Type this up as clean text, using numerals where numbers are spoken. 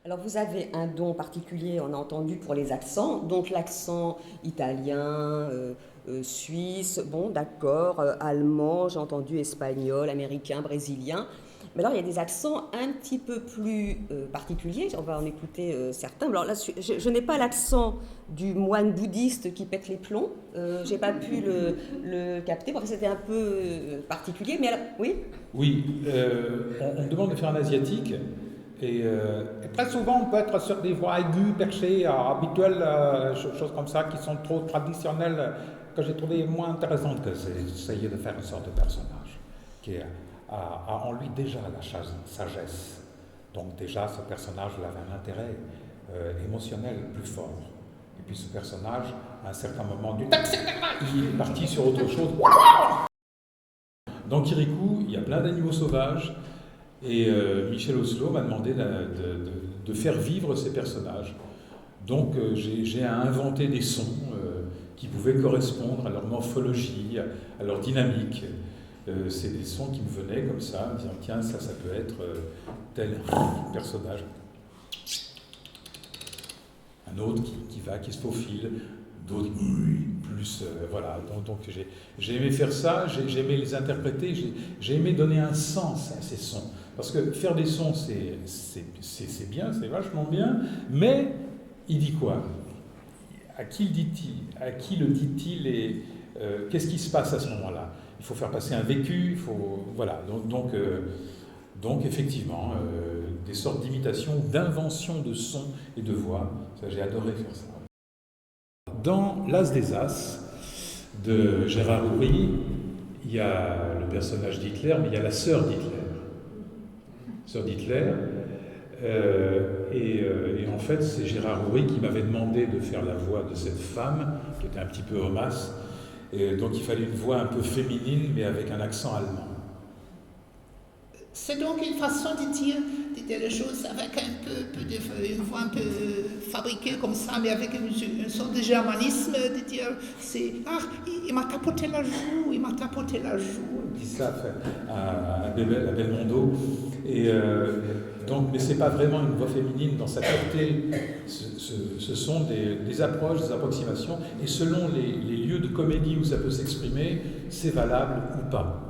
Alors vous avez un don particulier, on a entendu, pour les accents, donc l'accent italien, suisse, bon d'accord, allemand, j'ai entendu espagnol, américain, brésilien. Mais alors il y a des accents un petit peu plus particuliers, on va en écouter certains. Alors là, je n'ai pas l'accent du moine bouddhiste qui pète les plombs, j'ai pas pu le capter, parce que c'était un peu particulier, mais alors, oui. Oui, on me demande de faire un asiatique. Et très souvent, on peut être sur des voix aiguës, perchées, habituelles, choses comme ça, qui sont trop traditionnelles, que j'ai trouvé moins intéressantes que d'essayer de faire une sorte de personnage qui a en lui déjà la sagesse. Donc déjà, ce personnage avait un intérêt émotionnel plus fort. Et puis ce personnage, à un certain moment du texte, il est parti sur autre chose. Dans Kirikou, il y a plein d'animaux sauvages. Et Michel Oslo m'a demandé de faire vivre ces personnages. Donc j'ai inventé des sons qui pouvaient correspondre à leur morphologie, à leur dynamique. C'est des sons qui me venaient comme ça, en me disant tiens, ça peut être tel personnage. Un autre qui se faufile, d'autres plus. Voilà, donc j'ai aimé faire ça, j'ai aimé les interpréter, j'ai aimé donner un sens à ces sons. Parce que faire des sons, c'est bien, c'est vachement bien, mais il dit quoi? À qui le dit-il? À qui le dit-il et qu'est-ce qui se passe à ce moment-là? Il faut faire passer un vécu, il faut. Voilà, donc effectivement, des sortes d'imitations, d'invention de sons et de voix, ça j'ai adoré faire ça. Dans L'As des As de Gérard Houry, il y a le personnage d'Hitler, mais il y a la sœur d'Hitler. Sœur d'Hitler. Et en fait, c'est Gérard Houry qui m'avait demandé de faire la voix de cette femme, qui était un petit peu homasse. Et donc il fallait une voix un peu féminine, mais avec un accent allemand. C'est donc une façon de dire les choses avec une voix un peu fabriquée comme ça, mais avec une sorte de germanisme, de dire c'est ah, il m'a tapoté la joue, il m'a tapoté la joue. Il dit ça à Belmondo. Et donc, mais c'est pas vraiment une voix féminine dans sa portée. Ce sont des approches, des approximations, et selon les lieux de comédie où ça peut s'exprimer, c'est valable ou pas.